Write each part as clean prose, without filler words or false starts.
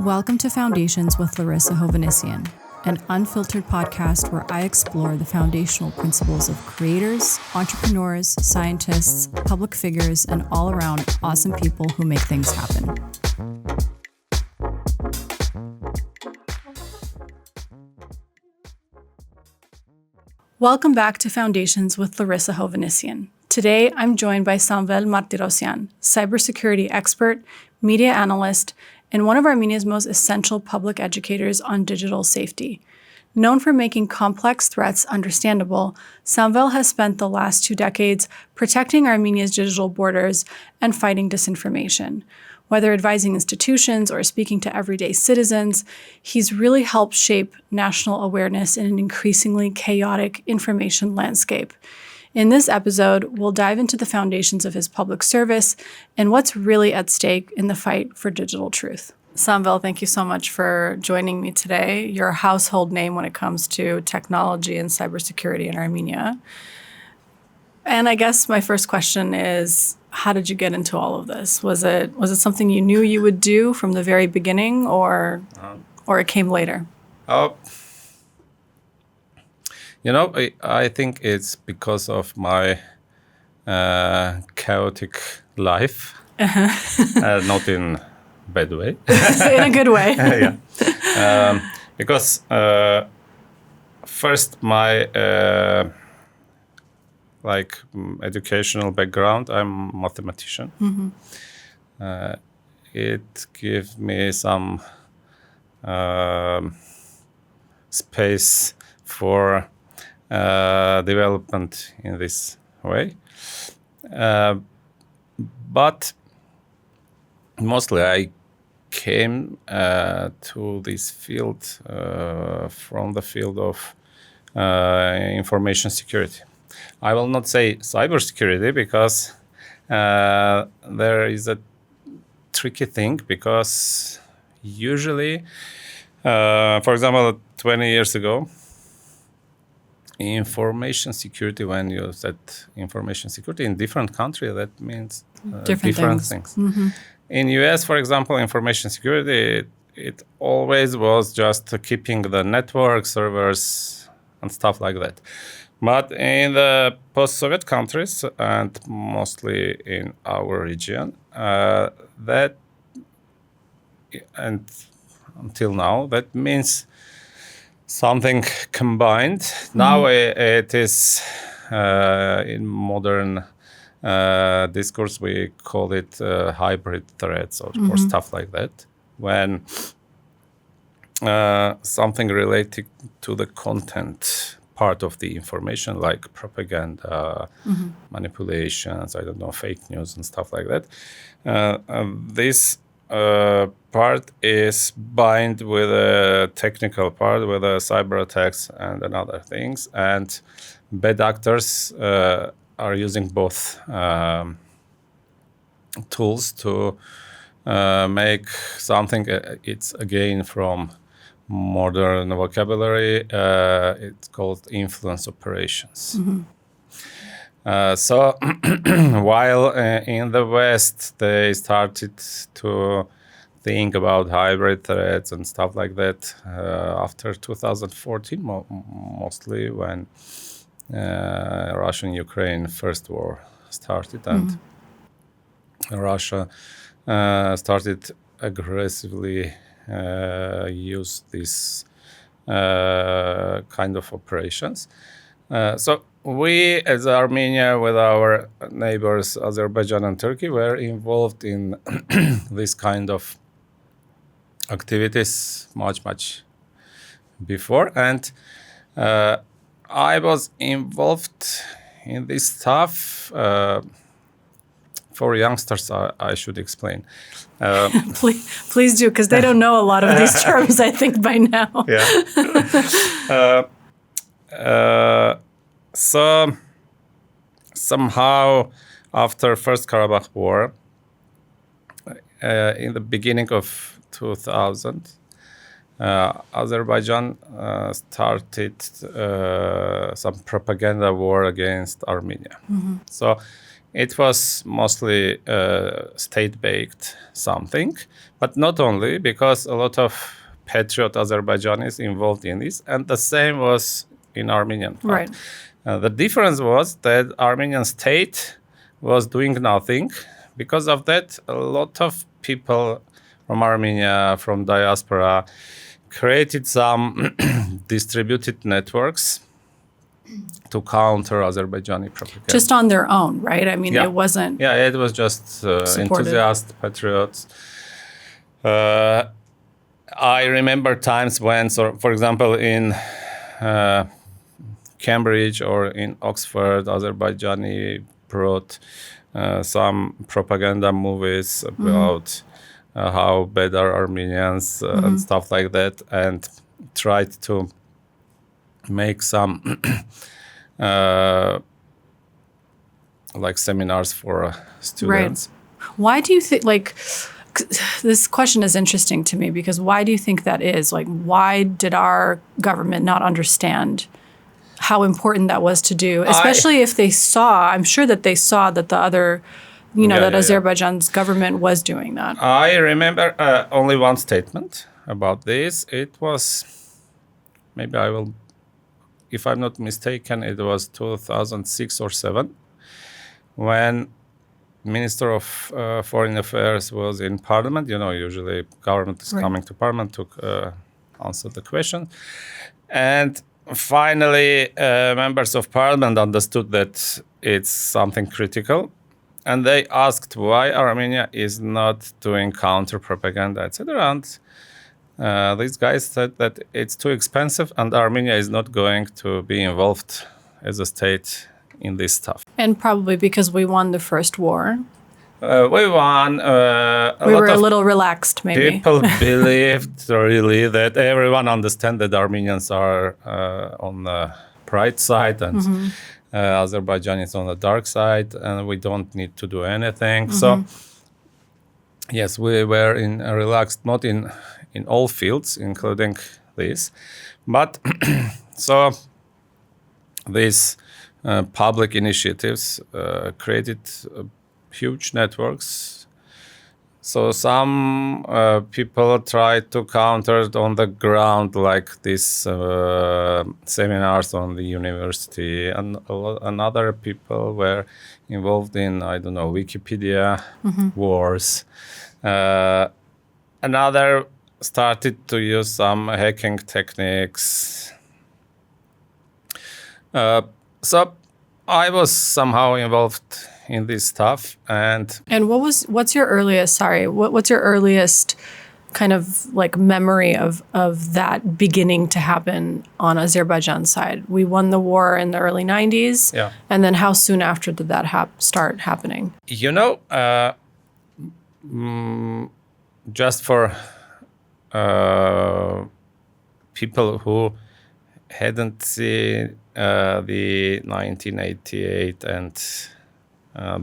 Welcome to Foundations with Larisa Hovannisian, an unfiltered podcast where I explore the foundational principles of creators, entrepreneurs, scientists, public figures, and all around awesome people who make things happen. Welcome back to Foundations with Larisa Hovannisian. Today, I'm joined by Samvel Martirosyan, cybersecurity expert, media analyst, and one of Armenia's most essential public educators on digital safety. Known for making complex threats understandable, Samvel has spent the last 2 decades protecting Armenia's digital borders and fighting disinformation. Whether advising institutions or speaking to everyday citizens, he's really helped shape national awareness in an increasingly chaotic information landscape. In this episode, we'll dive into the foundations of his public service and what's really at stake in the fight for digital truth. Samvel, thank you so much for joining me today. You're a household name when it comes to technology and cybersecurity in Armenia. And I guess my first question is, how did you get into all of this? Was it something you knew you would do from the very beginning, or it came later? I think it's because of my chaotic life, not in bad way. In a good way. Yeah. Because first my educational background, I'm a mathematician. Mm-hmm. It gives me some space for development in this way. But mostly I came to this field from the field of information security. I will not say cybersecurity because there is a tricky thing, because usually, for example, 20 years ago, information security, when you said information security in different countries, that means different things. Mm-hmm. In US, for example, information security, it always was just keeping the network, servers, and stuff like that. But in the post-Soviet countries, and mostly in our region, that, and until now, that means something combined. Mm-hmm. Now it is, in modern discourse, we call it hybrid threats or stuff like that. When something related to the content part of the information, like propaganda, manipulations, fake news and stuff like that. This part is bind with a technical part, with cyber attacks and other things. And bad actors are using both tools to make something. It's again from modern vocabulary. It's called influence operations. Mm-hmm. So while in the West they started to think about hybrid threats and stuff like that after 2014, mostly when Russian-Ukraine first war started, and Russia started aggressively use this kind of operations. So we, as Armenia, with our neighbors Azerbaijan and Turkey, were involved in this kind of activities much before. And I was involved in this stuff. For youngsters, I should explain. Please do, because they don't know a lot of these terms, I think, by now. Yeah. So somehow, after First Karabakh War, in the beginning of 2000, Azerbaijan started some propaganda war against Armenia. Mm-hmm. So it was mostly state-baked something, but not only, because a lot of patriot Azerbaijanis involved in this, and the same was in Armenian part. Right. The difference was that Armenian state was doing nothing. Because of that, a lot of people from Armenia, from diaspora, created some distributed networks to counter Azerbaijani propaganda. Just on their own, right? I mean, it wasn't... Yeah, it was just enthusiast patriots. I remember times when, so, for example, in Cambridge or in Oxford, Azerbaijani brought some propaganda movies about how bad are Armenians and stuff like that, and tried to make some like seminars for students. Right. Why do you think, like, this question is interesting to me, because why do you think that is? Like, why did our government not understand how important that was to do? Especially if they saw, I'm sure that they saw that the other, that Azerbaijan's government was doing that. I remember only one statement about this. It was, maybe I will, if I'm not mistaken, it was 2006 or 7, when Minister of Foreign Affairs was in Parliament. Usually government is coming to Parliament to answer the question. And finally, members of Parliament understood that it's something critical. And they asked why Armenia is not doing counter-propaganda, etc. And these guys said that it's too expensive and Armenia is not going to be involved as a state in this stuff. And probably because we won the first war. We won. We were a little relaxed, maybe. People believed really that everyone understands that Armenians are on the bright side and Azerbaijan is on the dark side, and we don't need to do anything. So, yes, we were relaxed, not in all fields, including this. But so these public initiatives created huge networks. So some people tried to counter it on the ground, like these seminars on the university, and other people were involved in, Wikipedia wars. Another started to use some hacking techniques. So I was somehow involved in this stuff, and what's your earliest what's your earliest kind of like memory of that beginning to happen on Azerbaijan's side? We won the war in the early 90s, and then how soon after did that start happening? Just for people who hadn't seen the 1988 and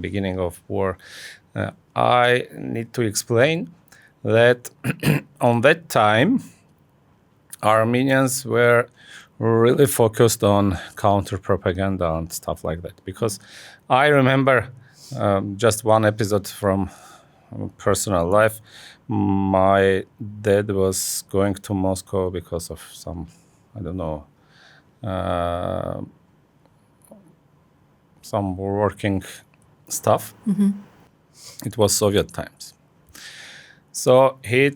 beginning of war, I need to explain that on that time, Armenians were really focused on counter-propaganda and stuff like that. Because I remember just one episode from personal life. My dad was going to Moscow because of some, some working stuff. It was Soviet times. So he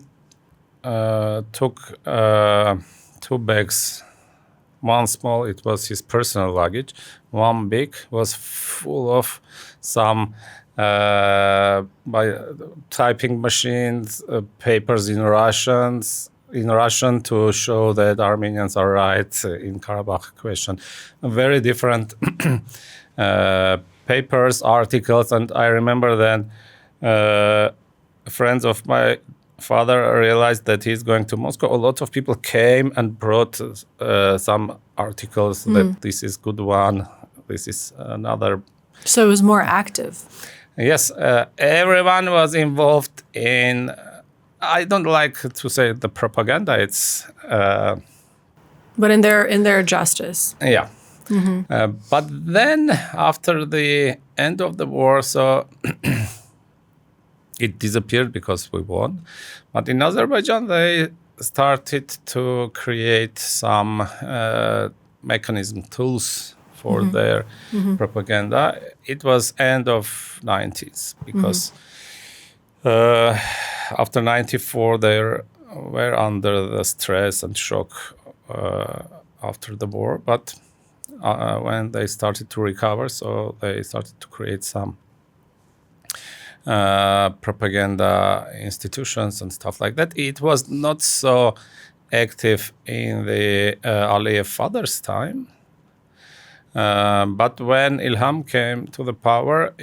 took 2 bags. One small, it was his personal luggage. One big was full of some by typing machines, papers in Russian to show that Armenians are right in Karabakh question. Very different papers, articles, and I remember then friends of my father realized that he's going to Moscow. A lot of people came and brought some articles that this is good one, this is another. So it was more active. Yes, everyone was involved in, I don't like to say the propaganda, it's... but in their justice. Yeah. But then after the end of the war, so it disappeared because we won. But in Azerbaijan, they started to create some mechanism tools for their propaganda. It was end of 90s because after 94 they were under the stress and shock after the war. But when they started to recover, so they started to create some propaganda institutions and stuff like that. It was not so active in the Aliyev father's time. But when Ilham came to the power,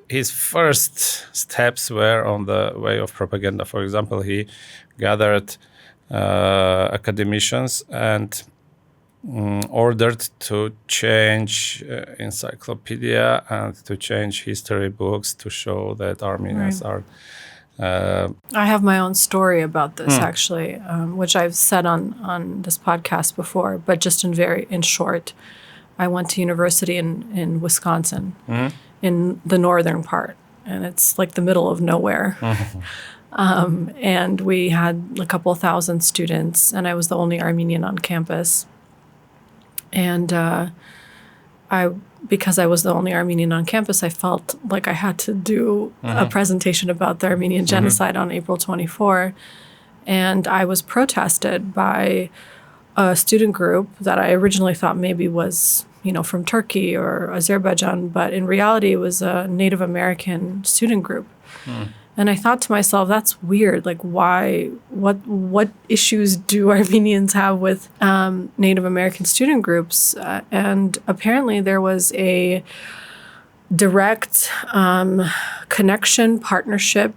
his first steps were on the way of propaganda. For example, he gathered academicians and ordered to change encyclopedia and to change history books to show that Armenians are. I have my own story about this actually, which I've said on this podcast before, but just in short. I went to university in Wisconsin, in the northern part, and it's like the middle of nowhere. And we had a couple thousand students, and I was the only Armenian on campus. And because I was the only Armenian on campus, I felt like I had to do a presentation about the Armenian genocide on April 24. And I was protested by a student group that I originally thought maybe was, from Turkey or Azerbaijan, but in reality it was a Native American student group. And I thought to myself, that's weird. Like, why? What issues do Armenians have with Native American student groups? And apparently there was a direct connection, partnership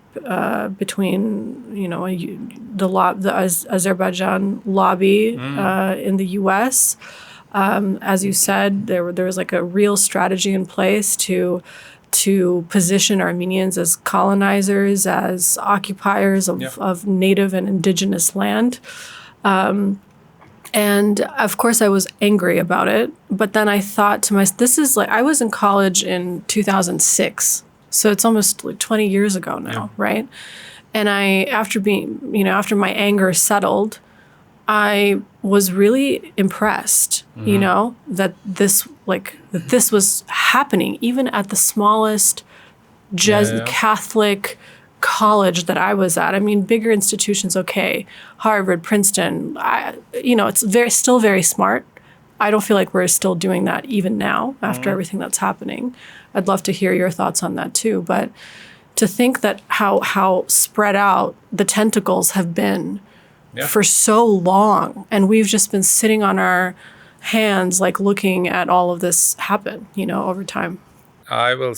between, the Azerbaijan lobby in the U.S. As you said, there was like a real strategy in place to position Armenians as colonizers, as occupiers of native and indigenous land. And of course I was angry about it, but then I thought to myself, this is like, I was in college in 2006. So it's almost like 20 years ago now, right? And after my anger settled, I was really impressed, that this was happening, even at the smallest Catholic college that I was at. I mean, bigger institutions, okay, Harvard, Princeton, it's still very smart. I don't feel like we're still doing that even now after everything that's happening. I'd love to hear your thoughts on that too. But to think that how spread out the tentacles have been for so long, and we've just been sitting on our hands, like looking at all of this happen, over time. I will.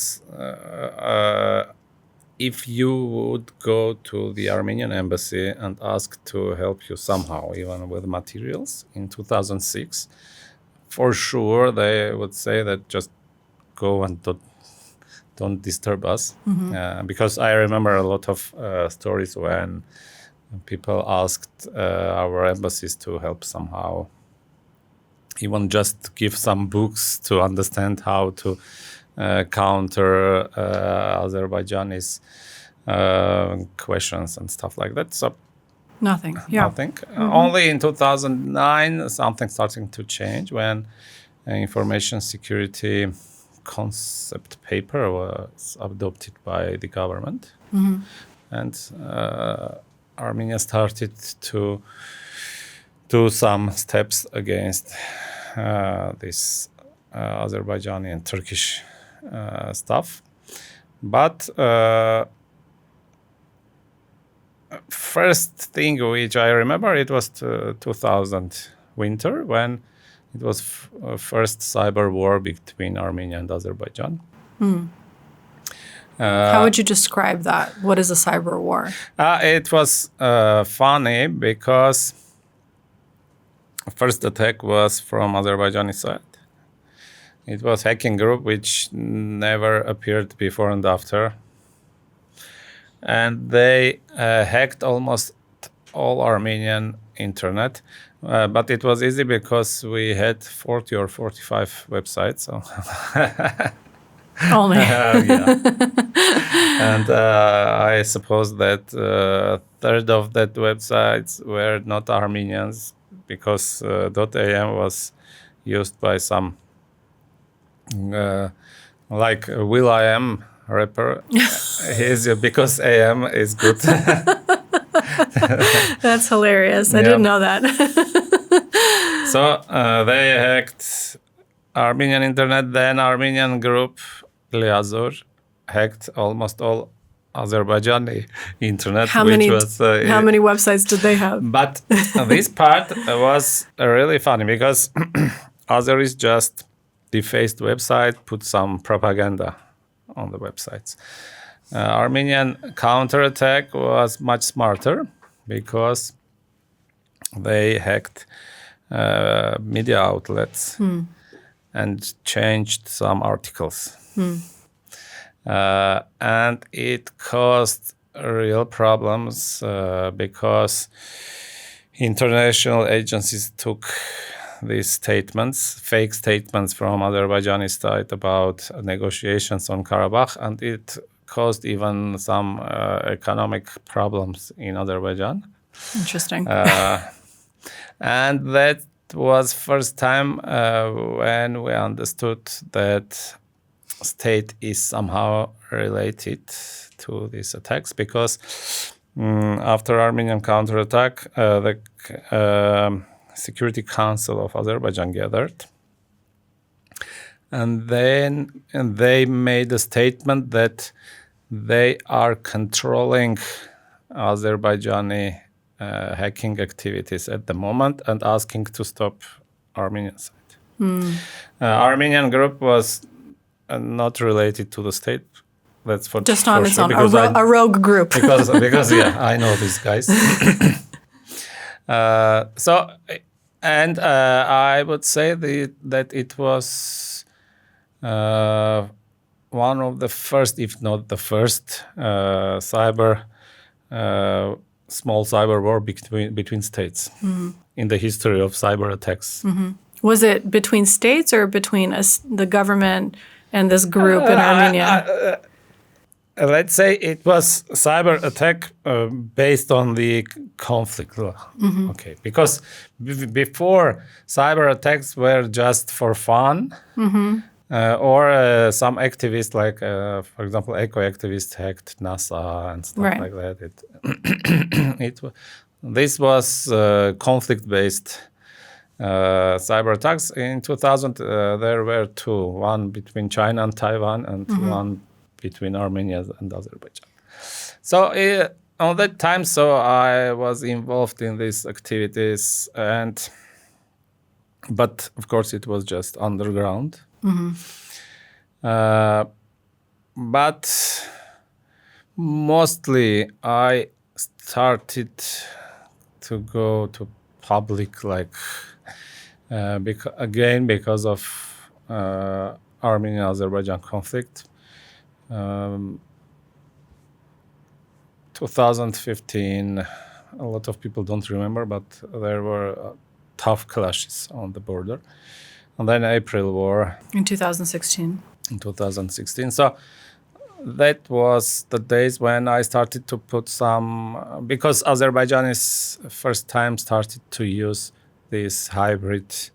If you would go to the Armenian embassy and ask to help you somehow, even with materials, in 2006, for sure they would say that just go and don't disturb us, because I remember a lot of stories when people asked our embassies to help somehow, even just give some books to understand how to counter Azerbaijani's questions and stuff like that. So nothing. Only in 2009 something starting to change when information security concept paper was adopted by the government, and Armenia started to do some steps against this Azerbaijani and Turkish stuff. But first thing which I remember, it was 2000 winter when it was first cyber war between Armenia and Azerbaijan. How would you describe that? What is a cyber war? It was funny because first attack was from Azerbaijani side. It was hacking group which never appeared before and after. And they hacked almost all Armenian internet. But it was easy because we had 40 or 45 websites. So Only. Yeah. And I suppose that third of that websites were not Armenians because .am was used by some like Will I Am rapper. Because AM is good. That's hilarious. I Yeah. didn't know that. So they hacked Armenian internet. Then Armenian group Liazur hacked almost all Azerbaijani internet, How which many was how many websites did they have? But this part was really funny because Azeris just defaced website, put some propaganda on the websites. Armenian counterattack was much smarter because they hacked media outlets and changed some articles. And it caused real problems because international agencies took these statements, fake statements from Azerbaijani side about negotiations on Karabakh, and it caused even some economic problems in Azerbaijan. Interesting. And that was first time when we understood that state is somehow related to these attacks because after Armenian counterattack, the Security Council of Azerbaijan gathered, and they made a statement that they are controlling Azerbaijani hacking activities at the moment and asking to stop Armenian side. Armenian group was not related to the state. That's for just on for its sure, own, because a rogue group. because yeah, I know these guys. So, and I would say that it was one of the first, if not the first, small cyber war between states in the history of cyber attacks. Was it between states or between the government and this group in Armenia? Let's say it was cyber attack based on the conflict. Okay, because before cyber attacks were just for fun, or some activists, like for example, eco activists hacked NASA and stuff like that. This was conflict based. Cyber attacks in 2000 there were two, one between China and Taiwan and one between Armenia and Azerbaijan. So on that time, so I was involved in these activities, but of course it was just underground. But mostly I started to go to public, like because of Armenia-Azerbaijan conflict. 2015, a lot of people don't remember, but there were tough clashes on the border. And then April war. In 2016. In 2016. So that was the days when I started to put some, because Azerbaijan is first time started to use these hybrid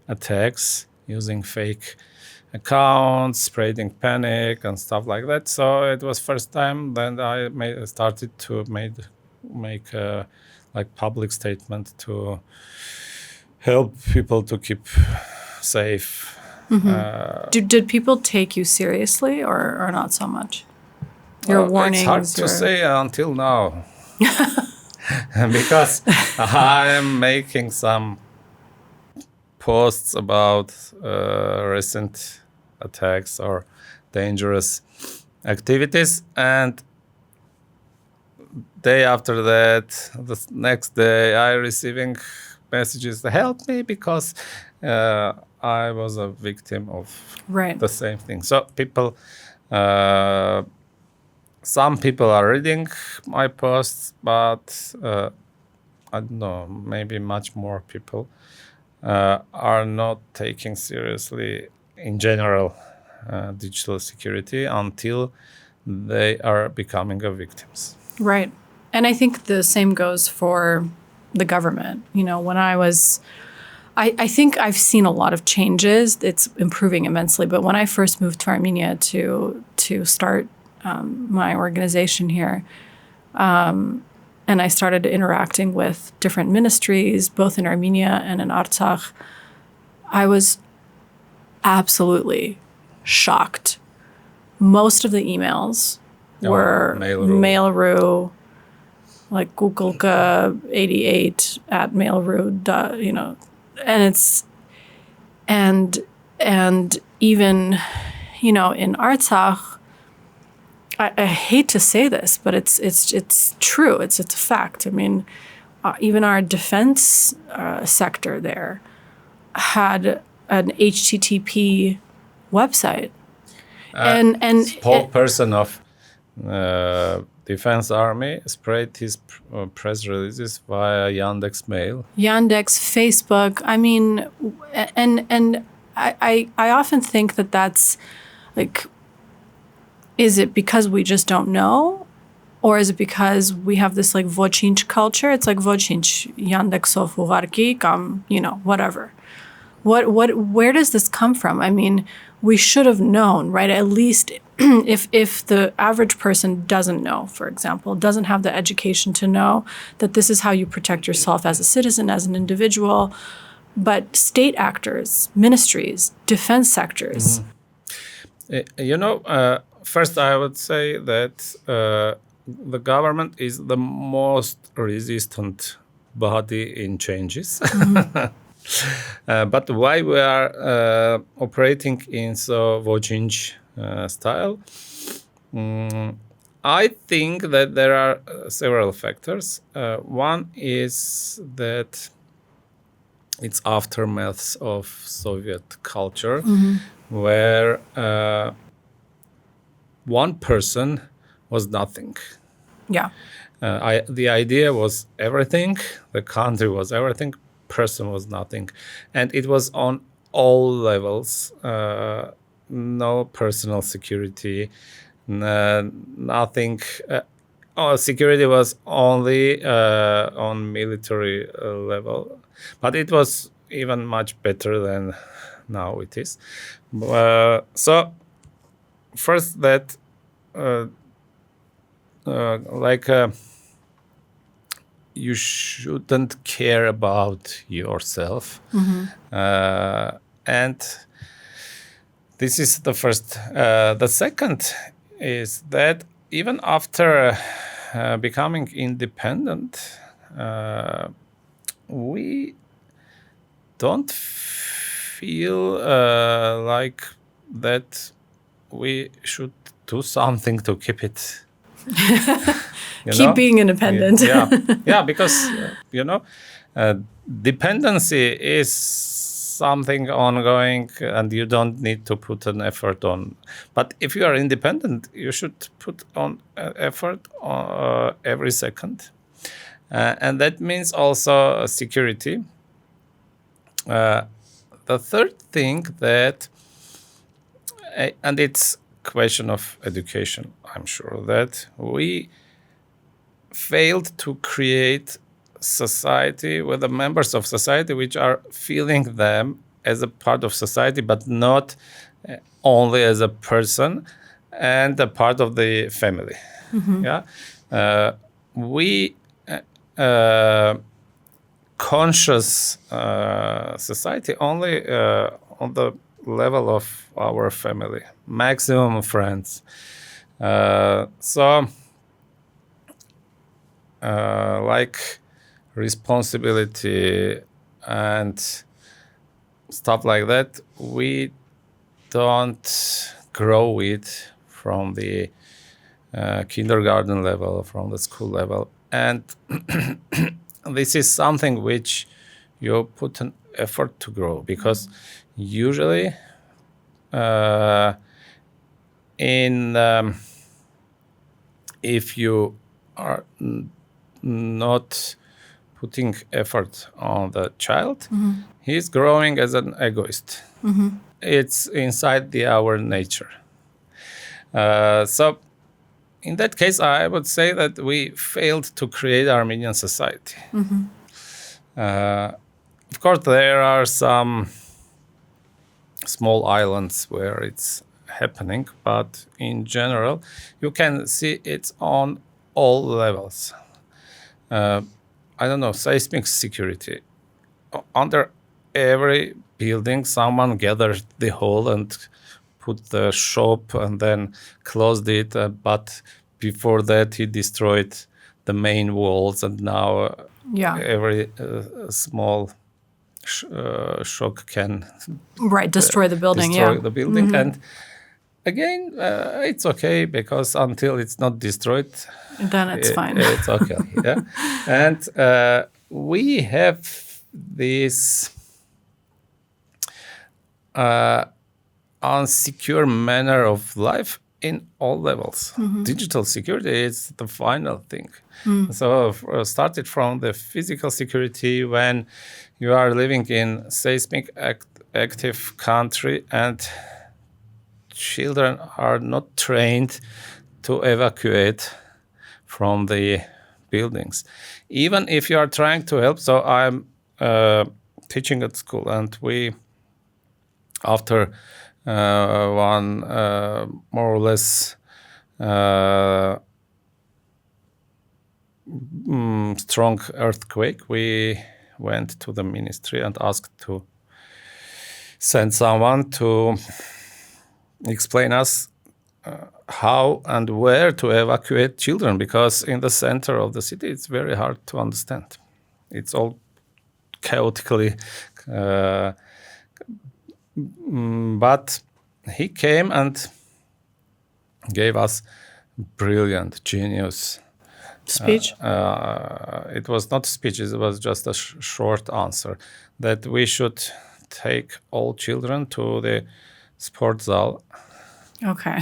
attacks using fake accounts, spreading panic and stuff like that. So it was first time then I started to make a like public statement to help people to keep safe. Did people take you seriously or not so much? Your warnings? It's hard to say until now. Because I am making some posts about recent attacks or dangerous activities, and day after that, the next day, I receiving messages to help me because I was a victim of the same thing. So people, some people are reading my posts, but I don't know, maybe much more people are not taking seriously in general digital security until they are becoming victims. Right. And I think the same goes for the government. When I think I've seen a lot of changes. It's improving immensely. But when I first moved to Armenia to start my organization here, and I started interacting with different ministries, both in Armenia and in Artsakh, I was absolutely shocked. Most of the emails were Mail.ru, like Kukulka88 at Mail.ru, and even, in Artsakh, I hate to say this, but it's true. It's a fact. I mean, even our defense sector there had an HTTP website, and spokesperson of Defense Army spread his press releases via Yandex Mail. Yandex, Facebook. I mean, and I often think that's like, is it because we just don't know? Or is it because we have this like vochinch culture? It's like vochinch, Yandexov uvarki, whatever. Where does this come from? I mean, we should have known, right? At least if the average person doesn't know, for example, doesn't have the education to know that this is how you protect yourself as a citizen, as an individual. But state actors, ministries, defense sectors. First, I would say that the government is the most resistant body in changes. But why we are operating in so vochinch style? I think that there are several factors. One is that it's aftermaths of Soviet culture, where one person was nothing. Yeah. The idea was everything. The country was everything. Person was nothing. And it was on all levels. No personal security, nothing. Security was only on military level. But it was even much better than now it is. So first that you shouldn't care about yourself. And this is the first. The second is that even after becoming independent, we don't feel like that we should do something to keep it. Keep being independent. Yeah, because dependency is something ongoing, and you don't need to put an effort on. But if you are independent, you should put on effort every second, and that means also security. The third thing that, and it's question of education, I'm sure that we failed to create society with the members of society which are feeling them as a part of society, but not only as a person and a part of the family. We conscious society only on the level of our family, maximum friends. Like responsibility and stuff like that, we don't grow it from the kindergarten level, from the school level. And this is something which you put an effort to grow, because usually if you are not putting effort on the child, he's growing as an egoist. it's inside our nature. So in that case, I would say that we failed to create Armenian society. Of course, there are some small islands where it's happening, but in general, you can see it on all levels. I don't know, seismic security. Under every building, someone gathered the whole and put the shop and then closed it. But before that, he destroyed the main walls, and now every small shock can destroy the building. Destroy the building, and again, it's okay because until it's not destroyed, then it's fine. It's okay. Yeah, and we have this unsecure manner of life in all levels. Digital security is the final thing. So started from the physical security when you are living in seismic active country and children are not trained to evacuate from the buildings. Even if you are trying to help, so I'm teaching at school, and we, after one more or less strong earthquake, we went to the ministry and asked to send someone to explain us how and where to evacuate children, because in the center of the city it's very hard to understand. It's all chaotically, but he came and gave us brilliant, genius speech. It was not speech, it was just a short answer that we should take all children to the sports zal. Okay.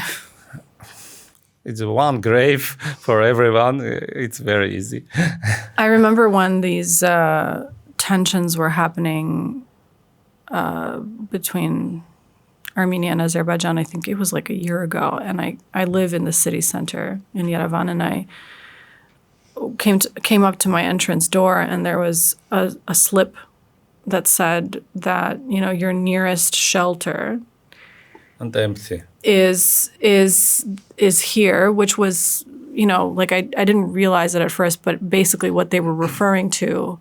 It's one grave for everyone. It's very easy. I remember when these tensions were happening between Armenia and Azerbaijan. I think it was like a year ago. And I live in the city center in Yerevan, and I came up to my entrance door, and there was a slip that said that, your nearest shelter and empty is here, which was, I didn't realize it at first, but basically what they were referring to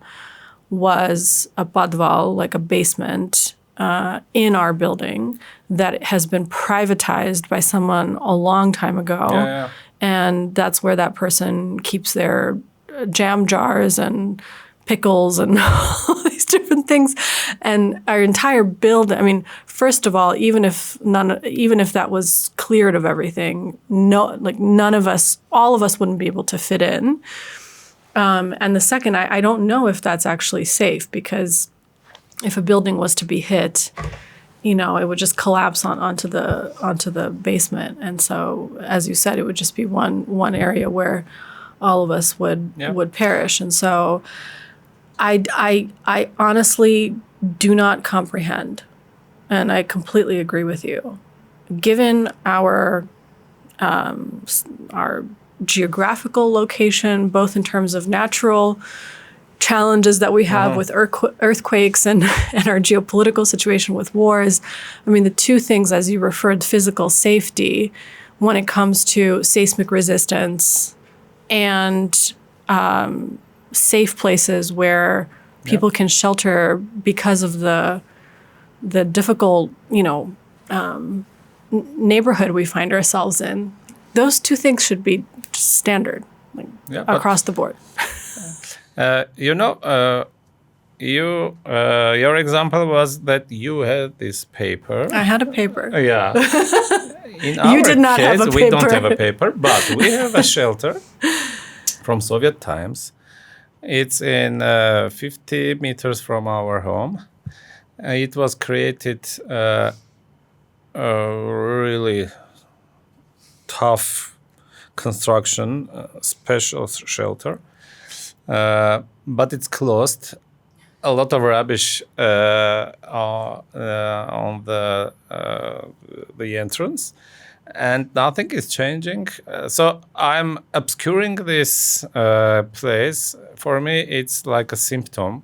was a podval, like a basement in our building that has been privatized by someone a long time ago. Yeah. And that's where that person keeps their jam jars and pickles and all these different things. And our entire building, first of all, even if that was cleared of everything, none of us, all of us wouldn't be able to fit in. And the second, I don't know if that's actually safe, because if a building was to be hit, it would just collapse onto the basement. And so, as you said, it would just be one area where all of us would perish. And so I honestly do not comprehend, and I completely agree with you. Given our geographical location, both in terms of natural challenges that we have with earthquakes and our geopolitical situation with wars. The two things, as you referred, physical safety, when it comes to seismic resistance and safe places where people can shelter because of the difficult, neighborhood we find ourselves in. Those two things should be standard across the board. Your example was that you had this paper. I had a paper. Yeah. In our did not case, have a paper. we don't have a paper, but we have a shelter from Soviet times. It's in 50 meters from our home. It was created a really tough construction, special shelter. But it's closed a lot of rubbish on the entrance, and nothing is changing. So I'm obscuring this place. For me, it's like a symptom.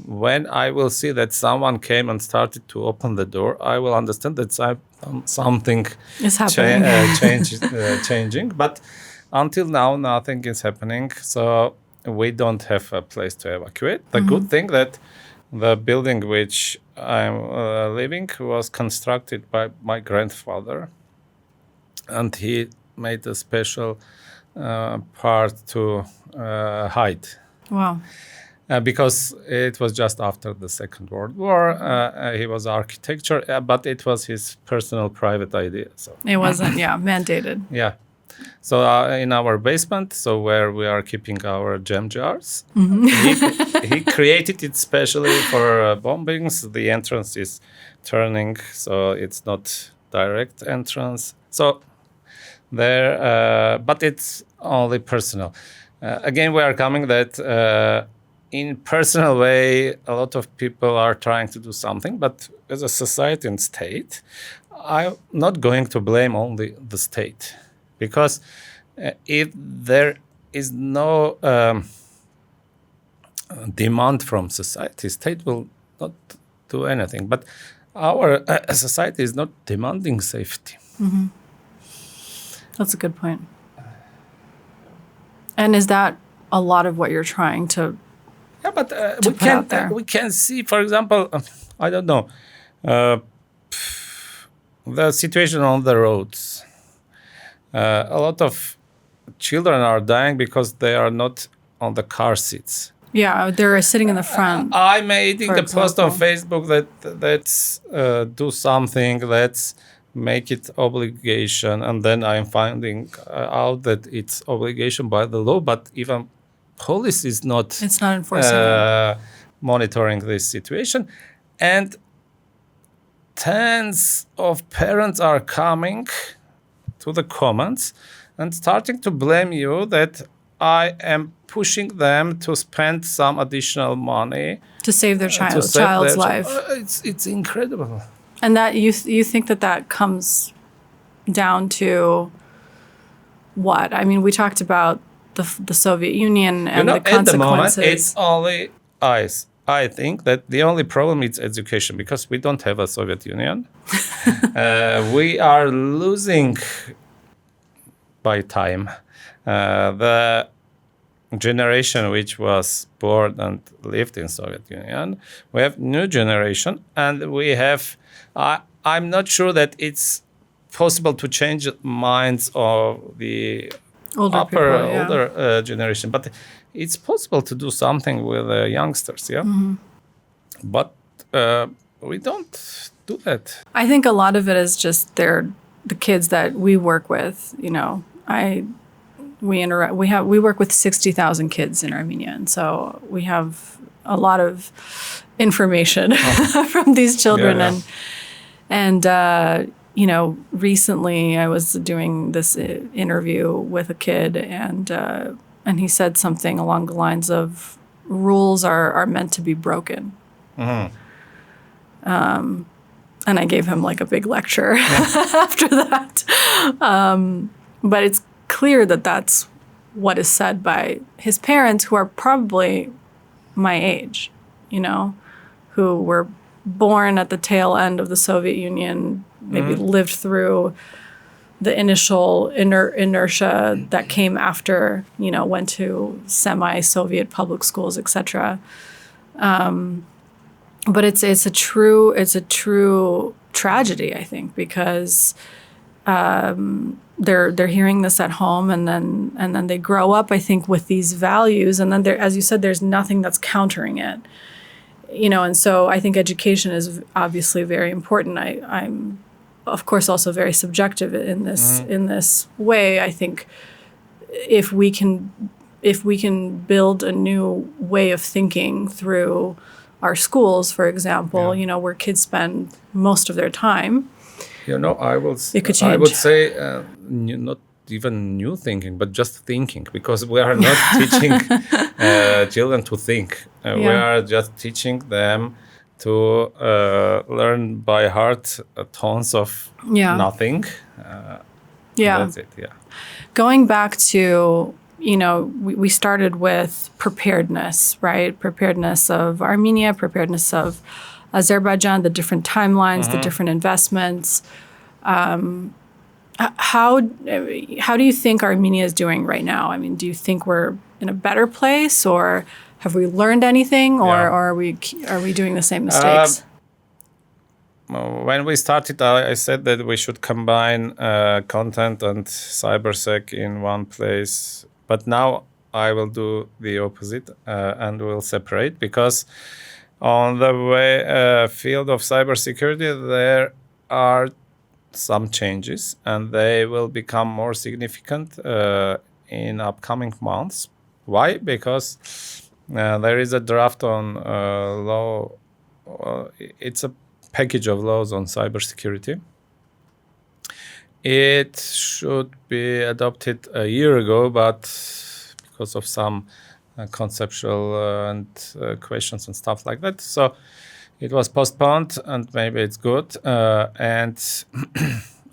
When I will see that someone came and started to open the door, I will understand that something It's happening. changing. But until now, nothing is happening. So we don't have a place to evacuate. The good thing that the building which I'm living was constructed by my grandfather, and he made a special part to hide. Wow. Because it was just after the Second World War. He was architecture, but it was his personal private idea. So It wasn't, mandated. yeah. So in our basement, so where we are keeping our jam jars, he created it specially for bombings. The entrance is turning, so it's not direct entrance. So there, but it's only personal. Again, we are coming that in personal way, a lot of people are trying to do something, but as a society and state, I'm not going to blame only the state, because if there is no demand from society, state will not do anything. But our society is not demanding safety. That's a good point. And is that a lot of what you're trying to? Yeah, but out there? we can see, for example, I don't know, the situation on the roads. A lot of children are dying because they are not on the car seats. Yeah, they're sitting in the front. I made a post on example. Facebook that let's do something, let's make it obligation, and then I'm finding out that it's obligation by the law, but even police is not It's not enforcing it. monitoring this situation, and tens of parents are coming to the comments and starting to blame you that I am pushing them to spend some additional money To save their to save child's their life. It's incredible. And that you think that comes down to what? I mean, we talked about the Soviet Union and the At the moment, consequences. it's only eyes. I think that the only problem is education, because we don't have a Soviet Union. We are losing by time. The generation which was born and lived in Soviet Union, we have new generation, and we have. I'm not sure that it's possible to change minds of the older generation, but it's possible to do something with youngsters, yeah. But we don't do that. I think a lot of it is just the kids that we work with. You know, we work with 60,000 kids in Armenia, and so we have a lot of information from these children. And you know, recently I was doing this interview with a kid, and he said something along the lines of rules are meant to be broken. And I gave him like a big lecture after that. But it's clear that that's what is said by his parents, who are probably my age, you know, who were born at the tail end of the Soviet Union, maybe lived through the initial inertia that came after, you know, went to semi-Soviet public schools, etc. But it's a true tragedy, I think, because they're hearing this at home, and then they grow up, I think, with these values, and then there, as you said, there's nothing that's countering it, you know. And so I think education is obviously very important. I'm of course also very subjective in this way. I think if we can build a new way of thinking through our schools, for example, you know, where kids spend most of their time, You know, I would it could change. I would say not even new thinking, but just thinking, because we are not teaching children to think. We are just teaching them to learn by heart tons of nothing. That's it. Yeah. Going back to, we started with preparedness, right? Preparedness of Armenia, preparedness of Azerbaijan, the different timelines, the different investments. How do you think Armenia is doing right now? I mean, do you think we're in a better place, or have we learned anything, or are we doing the same mistakes? When we started, I said that we should combine content and cybersec in one place. But now I will do the opposite and will separate, because on the field of cybersecurity, there are some changes, and they will become more significant in upcoming months. Why? Because there is a draft on law. It's a package of laws on cybersecurity. It should be adopted a year ago, but because of some conceptual and questions and stuff like that, so it was postponed, and maybe it's good. And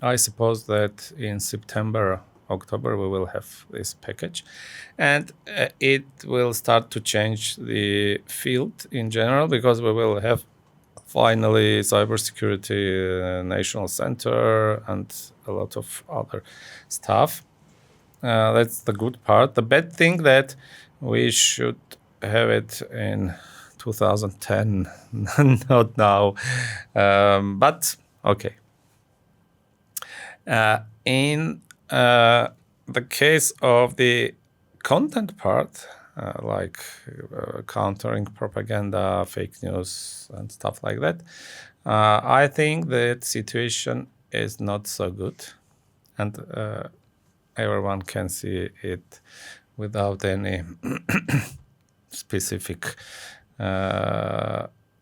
I suppose that in September, October, we will have this package, and it will start to change the field in general, because we will have finally cybersecurity national center and a lot of other stuff. That's the good part. The bad thing that we should have it in 2010, not now. But okay. In the case of the content part, like countering propaganda, fake news, and stuff like that, I think that situation is not so good, and everyone can see it without any specific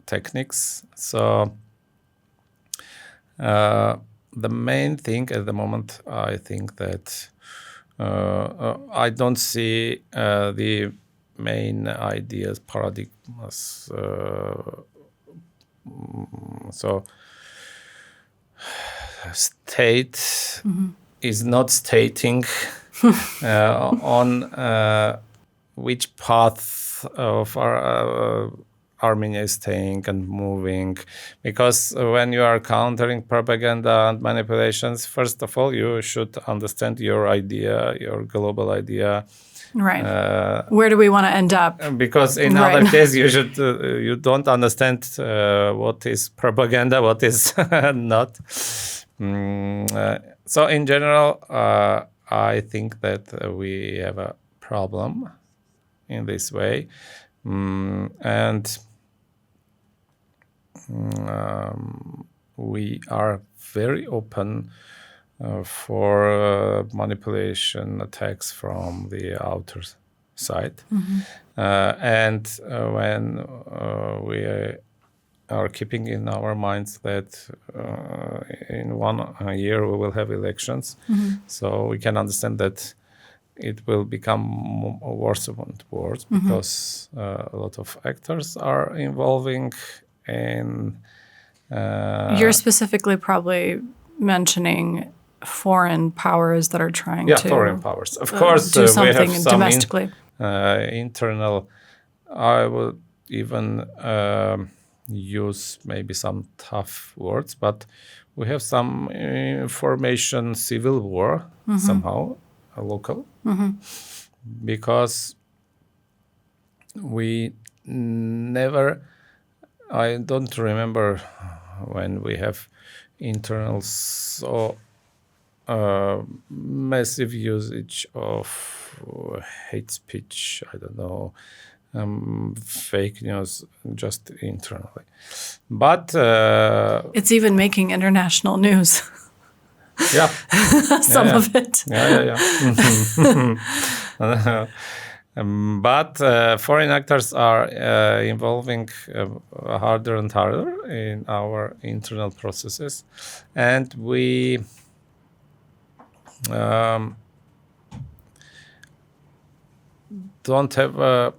techniques. So the main thing at the moment, I think that I don't see the main ideas, paradigms. So state is not stating on which path of our Armenia is staying and moving, because when you are countering propaganda and manipulations, first of all, you should understand your idea, your global idea. Right. Where do we want to end up? Because in other cases, you don't understand what is propaganda, what is not. So in general, I think that we have a problem in this way. And we are very open for manipulation attacks from the outer side. And when we are keeping in our minds that in 1 year we will have elections, so we can understand that it will become worse and worse, because a lot of actors are involving in... You're specifically probably mentioning foreign powers that are trying to... foreign powers. Of course, do something we have some domestically. Internal... I would even use maybe some tough words, but we have some information civil war somehow, local, because we never... I don't remember when we have internal so massive usage of hate speech, I don't know, fake news, just internally. But... it's even making international news. Yeah. Some of it. But foreign actors are involving harder and harder in our internal processes, and we don't have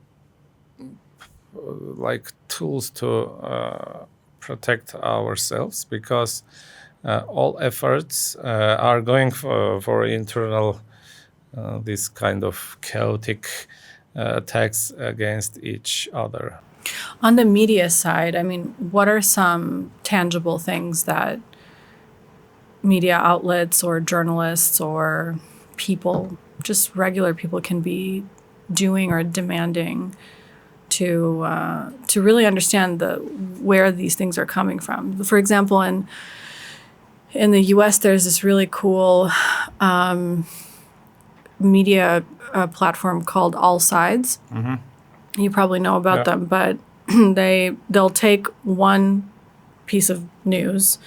like tools to protect ourselves, because all efforts are going for internal this kind of chaotic attacks against each other. On the media side, I mean, what are some tangible things that media outlets or journalists or people, just regular people, can be doing or demanding to really understand where these things are coming from? For example, in the U.S., there's this really cool media platform called All Sides. You probably know about them, but they'll take one piece of news,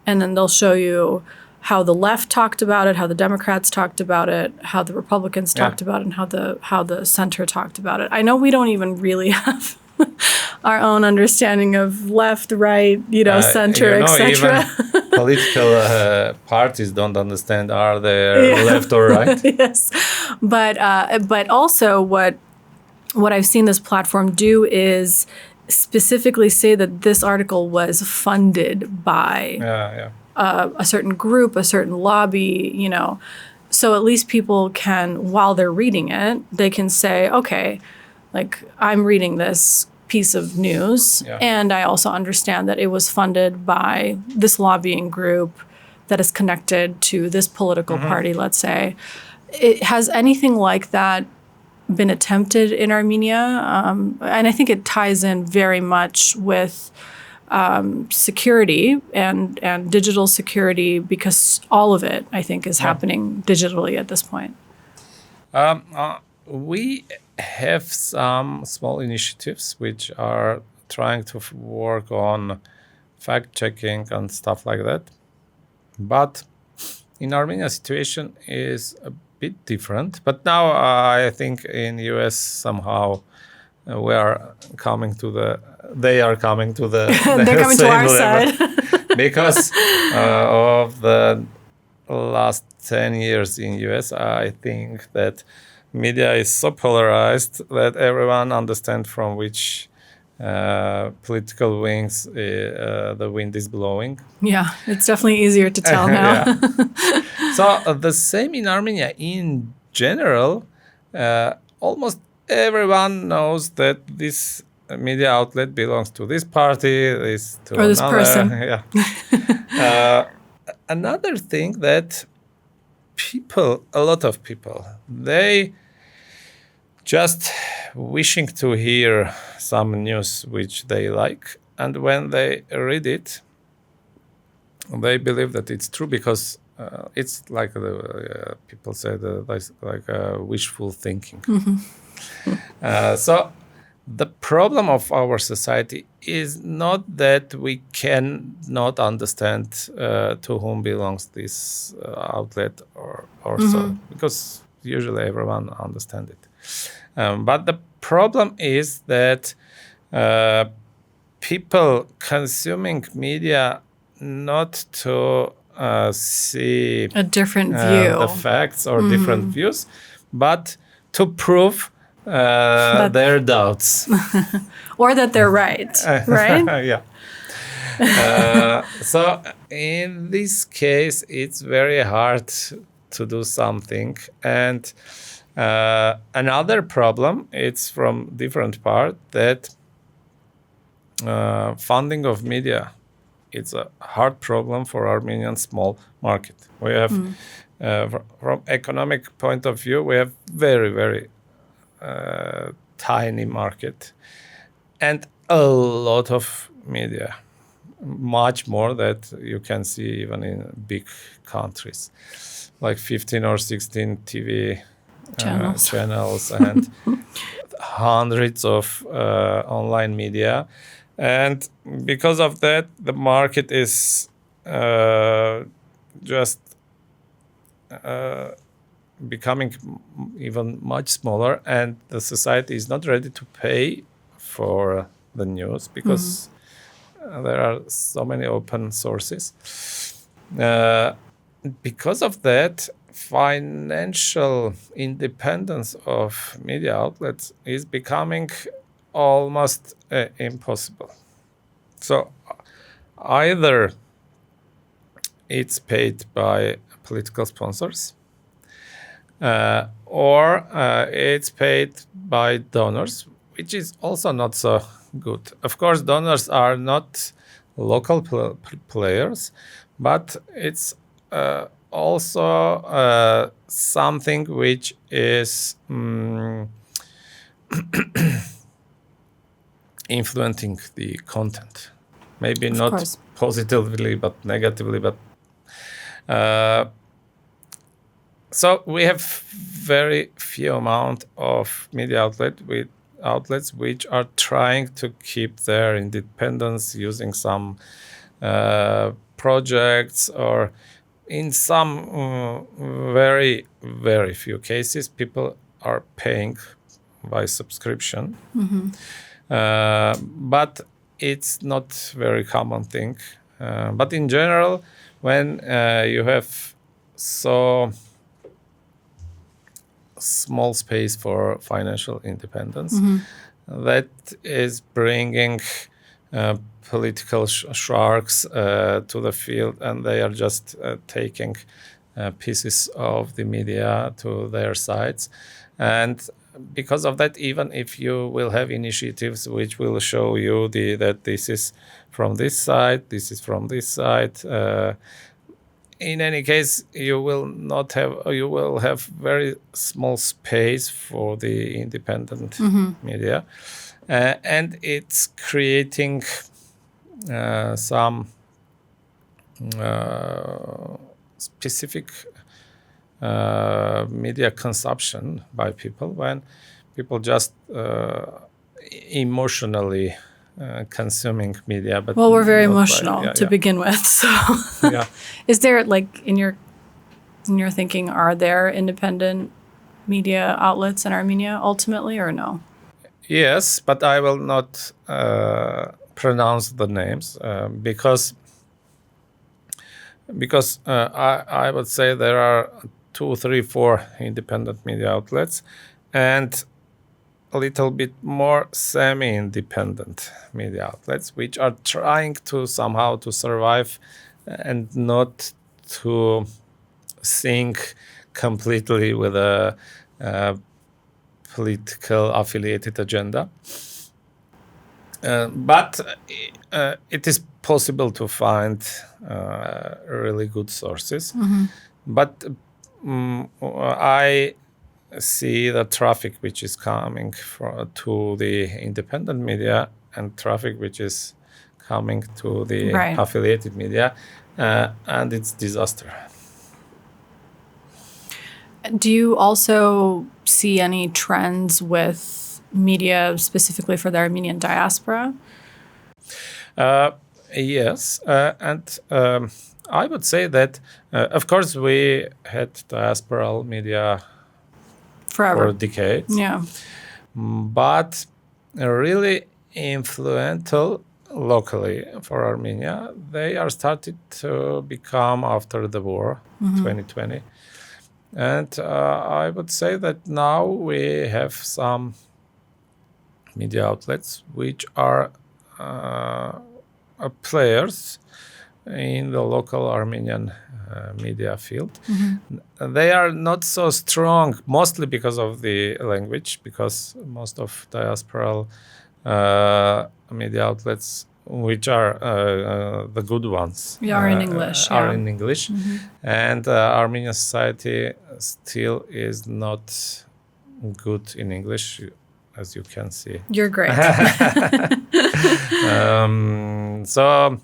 and then they'll show you how the left talked about it, how the Democrats talked about it, how the Republicans talked about it, and how the center talked about it. I know we don't even really have our own understanding of left, right, center, etc. Political parties don't understand, are they left or right? Yes, but also what I've seen this platform do is specifically say that this article was funded by a certain group, a certain lobby, So at least people can, while they're reading it, they can say, okay, like, I'm reading this piece of news, and I also understand that it was funded by this lobbying group that is connected to this political party, let's say. Has anything like that been attempted in Armenia? And I think it ties in very much with security and digital security, because all of it, I think, is happening digitally at this point. We have some small initiatives which are trying to work on fact-checking and stuff like that. But in Armenia, situation is a bit different. But now I think in US somehow they are coming to the they're coming to our side. Because of the last 10 years in US, I think that media is so polarized that everyone understands from which political wings the wind is blowing. Yeah, it's definitely easier to tell now. So the same in Armenia. In general, almost everyone knows that this media outlet belongs to this party, this person. Another thing that a lot of people, they just wishing to hear some news which they like, and when they read it, they believe that it's true, because it's like people say like wishful thinking. So the problem of our society is not that we cannot understand to whom belongs this outlet or so, because usually everyone understands it. But the problem is that people consuming media not to see a different view, the facts or different views, but to prove their doubts. Or that they're right, right? So in this case, it's very hard to do something. And another problem, it's from different part, that funding of media, it's a hard problem for Armenian small market. We have, from economic point of view, we have very, very tiny market and a lot of media, much more that you can see even in big countries, like 15 or 16 TV channels and hundreds of online media. And because of that, the market is just becoming even much smaller, and the society is not ready to pay for the news, because there are so many open sources. Because of that, financial independence of media outlets is becoming almost impossible. So either it's paid by political sponsors, or it's paid by donors, which is also not so good. Of course, donors are not local players, but it's also something which is influencing the content. Maybe Of not course. positively, but negatively. But so we have very few amount of media outlets which are trying to keep their independence using some projects, or in some very, very few cases, people are paying by subscription. But it's not very common thing. But in general, when you have so small space for financial independence, that is bringing political sharks to the field, and they are just taking pieces of the media to their sides. And because of that, even if you will have initiatives which will show you that this is from this side, this is from this side, in any case, you will have very small space for the independent media, and it's creating some specific media consumption by people, when people just emotionally consuming media. But Well, we're very not by- emotional to begin with. So, Yeah. is there, like, in your thinking, are there independent media outlets in Armenia ultimately, or no? Yes, but I will not pronounce the names because I would say there are 2, 3, 4 independent media outlets, and a little bit more semi-independent media outlets, which are trying to somehow to survive and not to think completely with a political affiliated agenda. But it is possible to find really good sources. But I see the traffic which is coming to the independent media, and traffic which is coming to the Right. affiliated media, and it's disaster. Do you also see any trends with media specifically for the Armenian diaspora? Yes, and I would say that, of course, we had diasporal media Forever. for decades, Yeah. but really influential locally for Armenia, they are started to become after the war, 2020. And I would say that now we have some media outlets which are players in the local Armenian media field. They are not so strong, mostly because of the language, because most of diasporal media outlets, which are the good ones, Are in English, are yeah. in English. And Armenian society still is not good in English, as you can see. You're great. So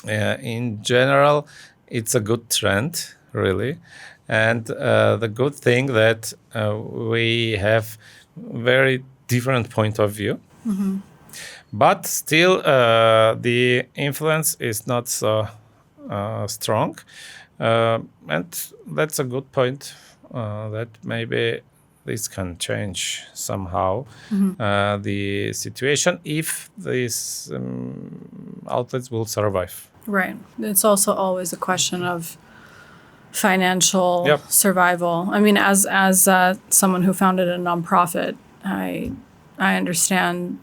in general, it's a good trend, really. And the good thing that we have very different point of view. But still, the influence is not so strong. And that's a good point, that maybe this can change somehow the situation if these outlets will survive. Right. It's also always a question of financial Yep. survival. I mean, as someone who founded a nonprofit, I understand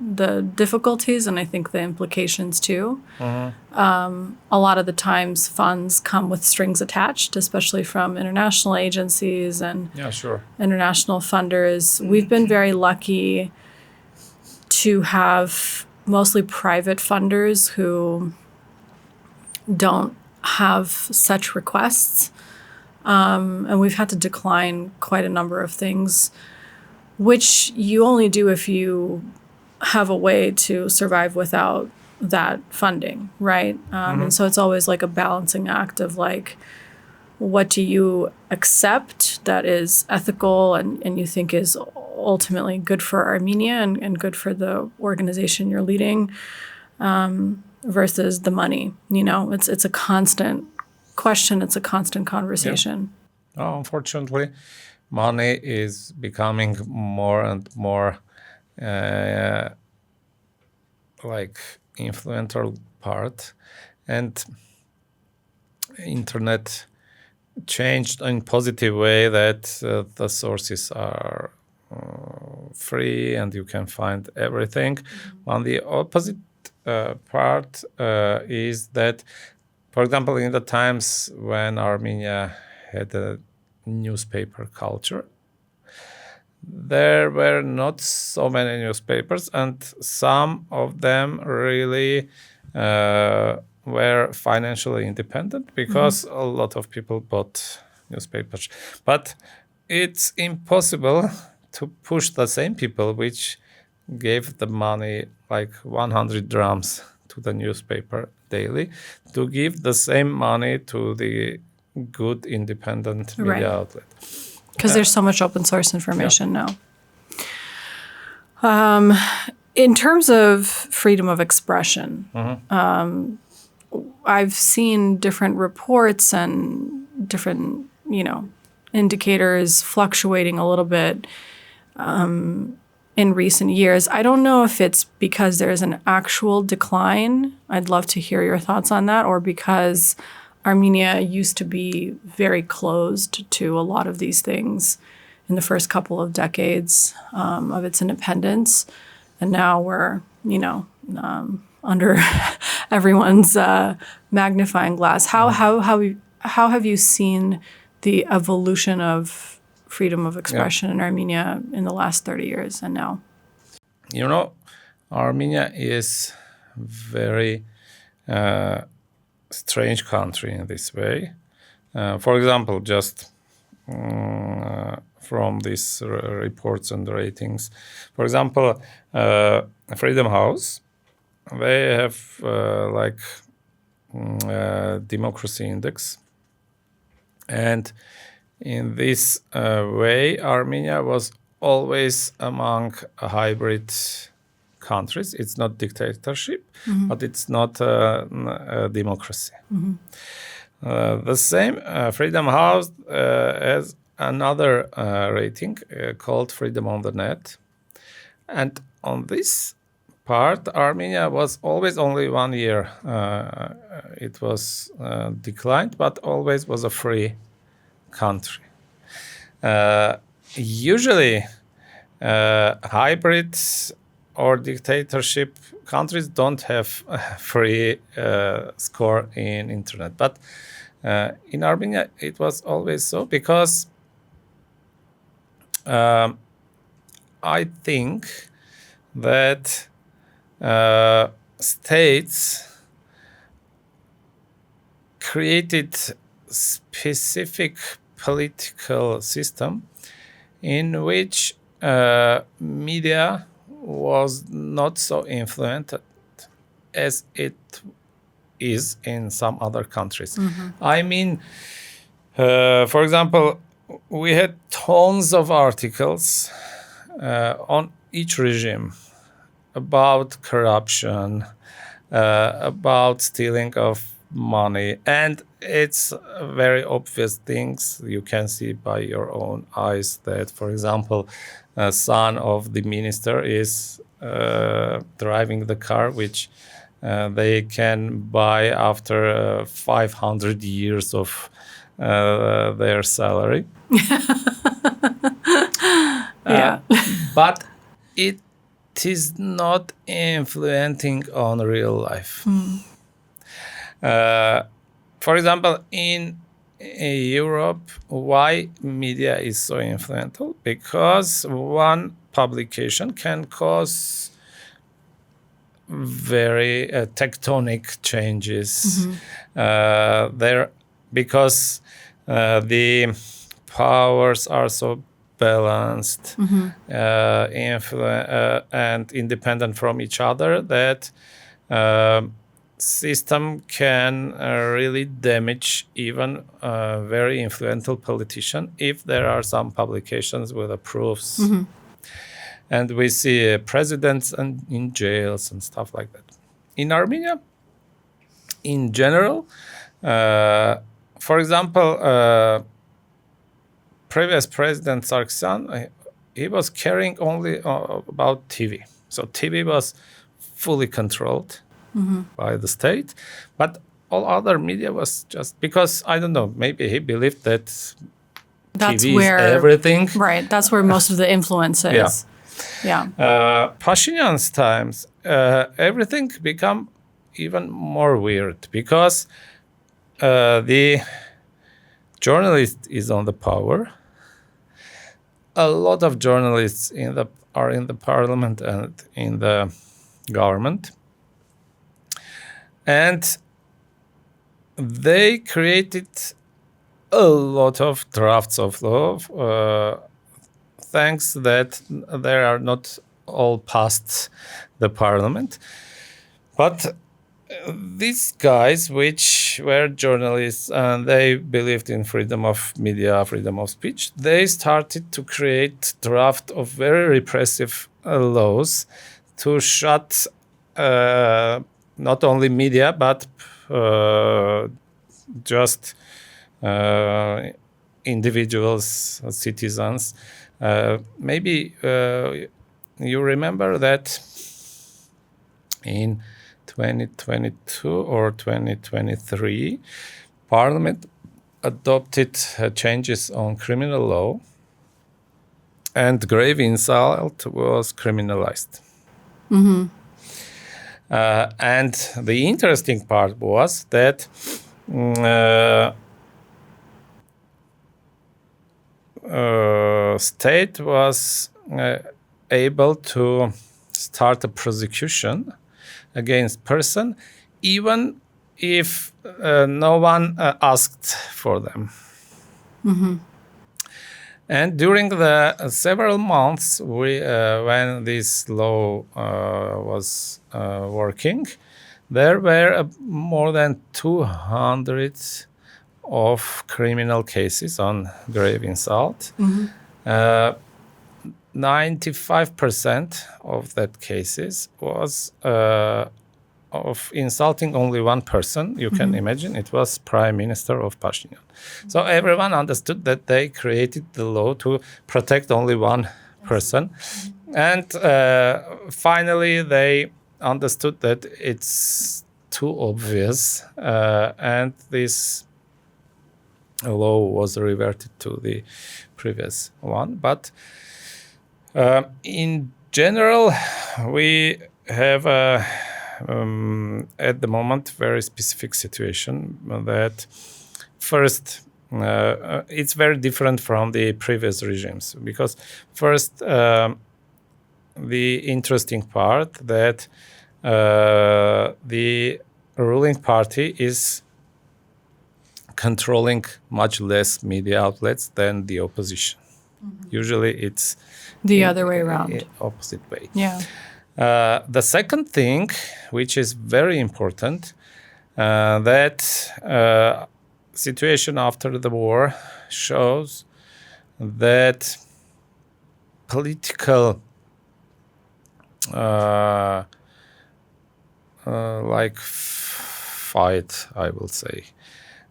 the difficulties and I think the implications too. A lot of the times funds come with strings attached, especially from international agencies and international funders. We've been very lucky to have mostly private funders who don't have such requests. And we've had to decline quite a number of things, which you only do if you have a way to survive without that funding, right? And so it's always like a balancing act of like, what do you accept that is ethical and you think is ultimately good for Armenia and good for the organization you're leading, versus the money. You know, it's a constant question. It's a constant conversation. Yeah. Oh, unfortunately, money is becoming more and more like influential part, and internet changed in positive way that the sources are free and you can find everything. On the opposite part is that, for example, in the times when Armenia had a newspaper culture, there were not so many newspapers, and some of them really were financially independent because a lot of people bought newspapers. But it's impossible to push the same people which gave the money like 100 drams to the newspaper daily to give the same money to the good independent media outlet. Because there's so much open source information now. In terms of freedom of expression, I've seen different reports and different, indicators fluctuating a little bit in recent years. I don't know if it's because there's an actual decline. I'd love to hear your thoughts on that, or because Armenia used to be very closed to a lot of these things in the first couple of decades of its independence. And now we're, under everyone's magnifying glass. How have you seen the evolution of freedom of expression in Armenia in the last 30 years and now? Armenia is very strange country in this way. For example, just from these reports and ratings, for example, Freedom House, they have democracy index, and in this way, Armenia was always among hybrid countries. It's not dictatorship, but it's not a democracy. The same Freedom House has another rating called Freedom on the Net. And on this part, Armenia was always only 1 year. It was declined, but always was a free country. Usually, hybrid or dictatorship countries don't have free score in internet. But in Armenia, it was always so because I think that states created specific political system in which media was not so influenced as it is in some other countries. I mean, for example, we had tons of articles on each regime about corruption, about stealing of money, and it's very obvious things you can see by your own eyes that, for example, a son of the minister is driving the car which they can buy after 500 years of their salary. Yeah. But it is not influencing on real life. For example, in Europe, why media is so influential? Because one publication can cause very tectonic changes there, because the powers are so balanced and independent from each other that system can really damage even a very influential politician if there are some publications with the proofs. And we see presidents in jails and stuff like that. In Armenia, in general, for example, previous president Sargsyan, he was caring only about TV. So TV was fully controlled by the state, but all other media was just because, I don't know, maybe he believed that That's TV where is everything. Right. That's where most of the influence is. Yeah. Pashinyan's times, everything become even more weird because the journalist is on the power. A lot of journalists are in the parliament and in the government. And they created a lot of drafts of law, thanks that they are not all past the parliament. But these guys, which were journalists and they believed in freedom of media, freedom of speech, they started to create draft of very repressive laws to shut not only media, but just individuals, citizens. Maybe you remember that in 2022 or 2023, Parliament adopted changes on criminal law, and grave insult was criminalized. And the interesting part was that state was able to start a prosecution against person even if no one asked for them. And during the several months when this law was working, there were more than 200 of criminal cases on grave insult. 95% of that cases was of insulting only one person. You can imagine it was Prime Minister of Pashinyan. So everyone understood that they created the law to protect only one person. And finally, they understood that it's too obvious, and this law was reverted to the previous one. But in general, we have at the moment very specific situation that first it's very different from the previous regimes, because first the interesting part that the ruling party is controlling much less media outlets than the opposition. Usually it's the other way around. Opposite way. Yeah. The second thing, which is very important, that situation after the war shows that political like fight, I will say,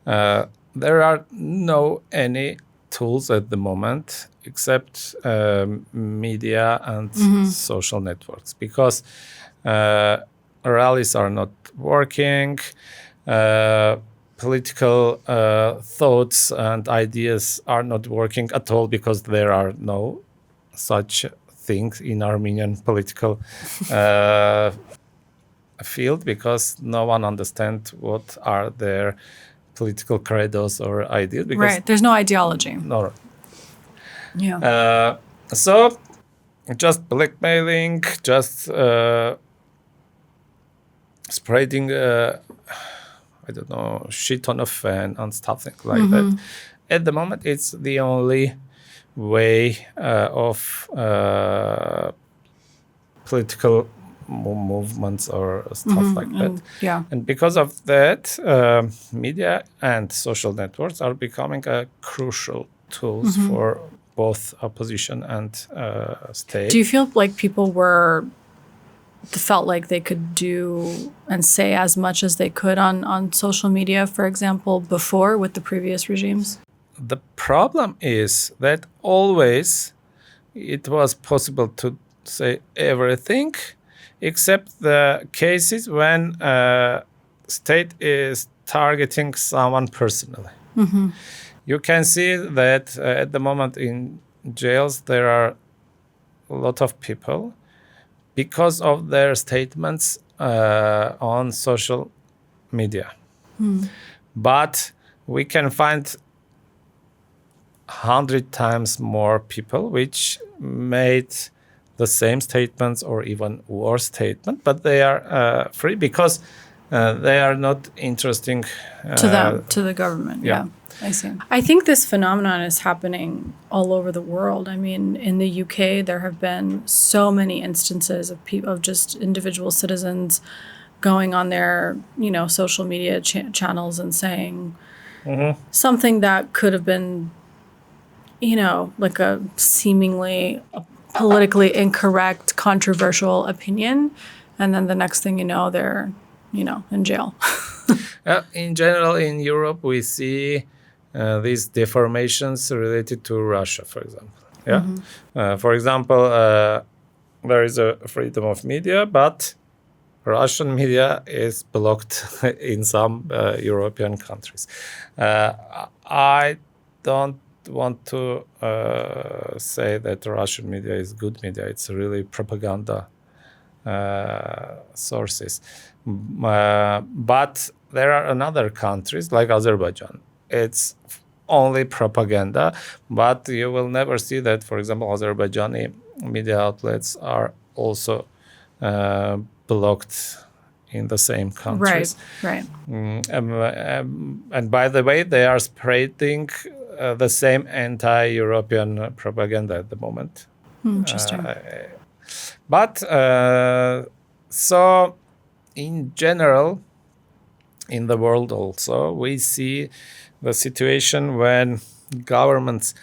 there are no any tools at the moment except media and social networks, because rallies are not working, political thoughts and ideas are not working at all because there are no such things in Armenian political field, because no one understands what are their political credos or ideas. Right. There's no ideology. No. Yeah. So just blackmailing, just spreading, I don't know, shit on a fan and stuff like that. At the moment, it's the only way of political movements or stuff like that. Yeah. And because of that, media and social networks are becoming a crucial tools for both opposition and state. Do you feel like people felt like they could do and say as much as they could on social media, for example, before with the previous regimes? The problem is that always it was possible to say everything, except the cases when state is targeting someone personally. You can see that at the moment in jails there are a lot of people because of their statements on social media. But we can find 100 times more people which made the same statements or even worse statement, but they are free because they are not interesting to them, to the government. Yeah. I see. I think this phenomenon is happening all over the world. I mean, in the UK, there have been so many instances of of just individual citizens going on their, social media channels and saying something that could have been, like a seemingly politically incorrect, controversial opinion. And then the next thing you know, they're, in jail. In general, in Europe, we see these deformations related to Russia, for example. Yeah. For example, there is a freedom of media, but Russian media is blocked in some European countries. I don't want to say that Russian media is good media. It's really propaganda sources. But there are another countries like Azerbaijan. It's only propaganda, but you will never see that, for example, Azerbaijani media outlets are also blocked in the same countries. Right. And by the way, they are spreading the same anti-European propaganda at the moment. Interesting. But so in general, in the world also, we see the situation when governments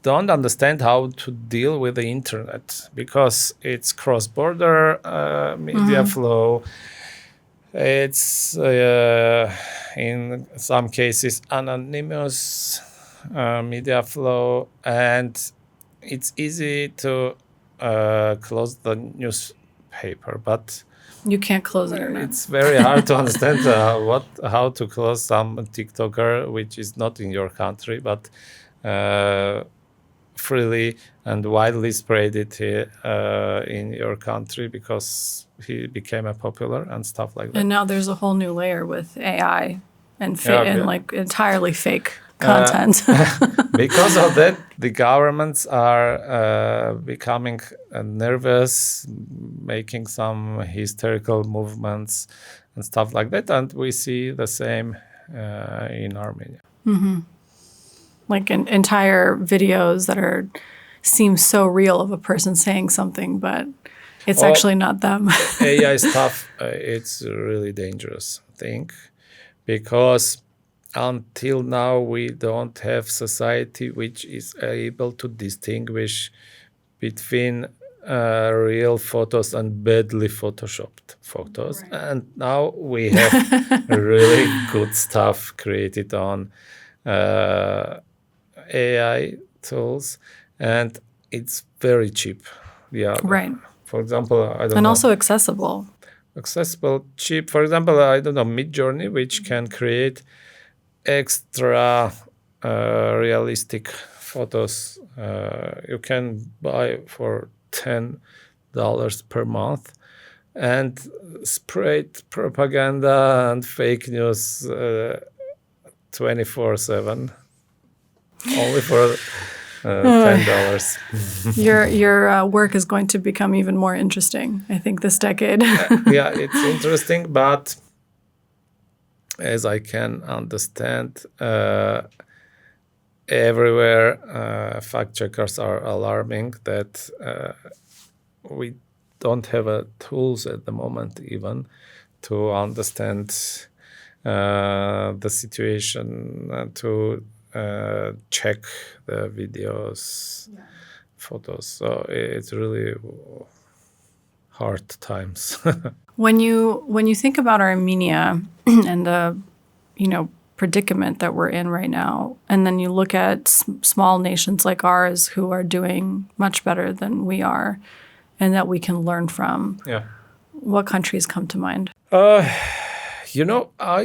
don't understand how to deal with the internet because it's cross-border media flow. It's in some cases anonymous media flow, and it's easy to close the newspaper, but you can't close it. It's very hard to understand how to close some TikToker which is not in your country, but freely and widely spread it in your country because he became a popular and stuff like that. And now there's a whole new layer with AI and like entirely fake content. Because of that, the governments are becoming nervous, making some hysterical movements and stuff like that. And we see the same in Armenia. Like entire videos that seem so real of a person saying something, but it's actually not them. AI stuff, it's a really dangerous thing because until now, we don't have society which is able to distinguish between real photos and badly photoshopped photos. Right. And now we have really good stuff created on AI tools, and it's very cheap. Yeah. Right. For example, I don't know. And also accessible. accessible, cheap. For example, I don't know, Midjourney, which can create extra realistic photos. You can buy for $10 per month and spread propaganda and fake news 24/7 only for $10. Your work is going to become even more interesting, I think, this decade. Yeah, it's interesting, but as I can understand, everywhere fact checkers are alarming that we don't have tools at the moment even to understand the situation and to check the videos, photos. So it's really hard times. When you think about Armenia and the predicament that we're in right now, and then you look at small nations like ours who are doing much better than we are, and that we can learn from, what countries come to mind? I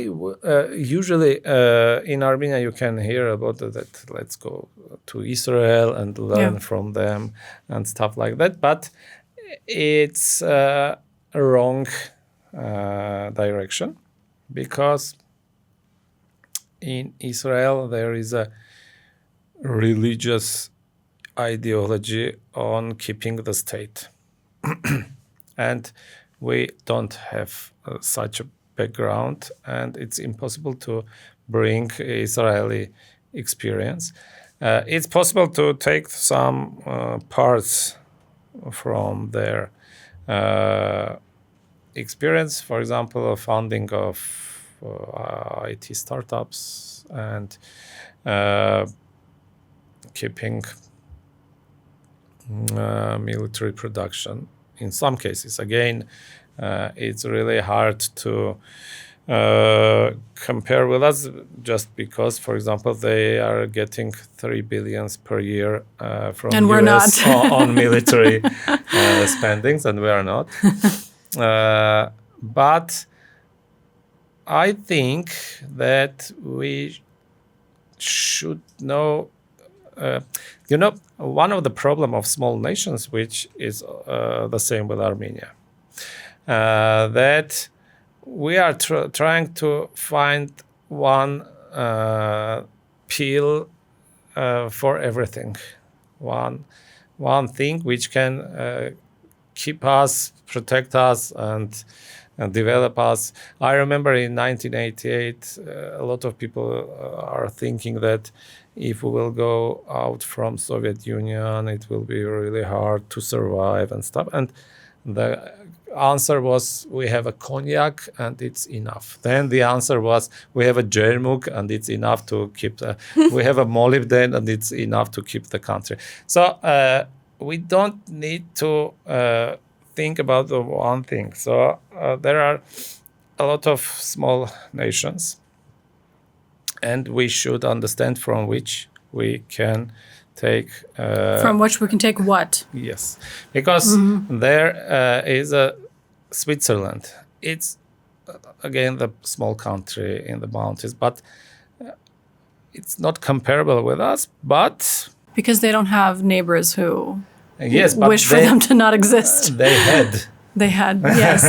usually in Armenia you can hear about that. Let's go to Israel and learn from them and stuff like that. But it's a wrong direction, because in Israel there is a religious ideology on keeping the state, and we don't have such a background, and it's impossible to bring Israeli experience. It's possible to take some parts from their experience, for example, funding of IT startups and keeping military production. In some cases, again, it's really hard to compare with us, just because, for example, they are getting $3 billion per year from and we're US not. on military spendings, and we are not. But I think that we should know. One of the problem of small nations, which is the same with Armenia, that we are trying to find one pill for everything, one thing which can keep us, protect us, and develop us. I remember in 1988, a lot of people are thinking that if we will go out from Soviet Union, it will be really hard to survive and stuff. And the answer was, we have a cognac and it's enough. Then the answer was, we have a Jermuk and it's enough to keep we have a molybden and it's enough to keep the country. So we don't need to think about the one thing. So there are a lot of small nations, and we should understand from which we can take. From which we can take what? Yes, because there is a Switzerland. It's again the small country in the mountains, but it's not comparable with us. But because they don't have neighbors who wish for them to not exist. They had. They had, yes,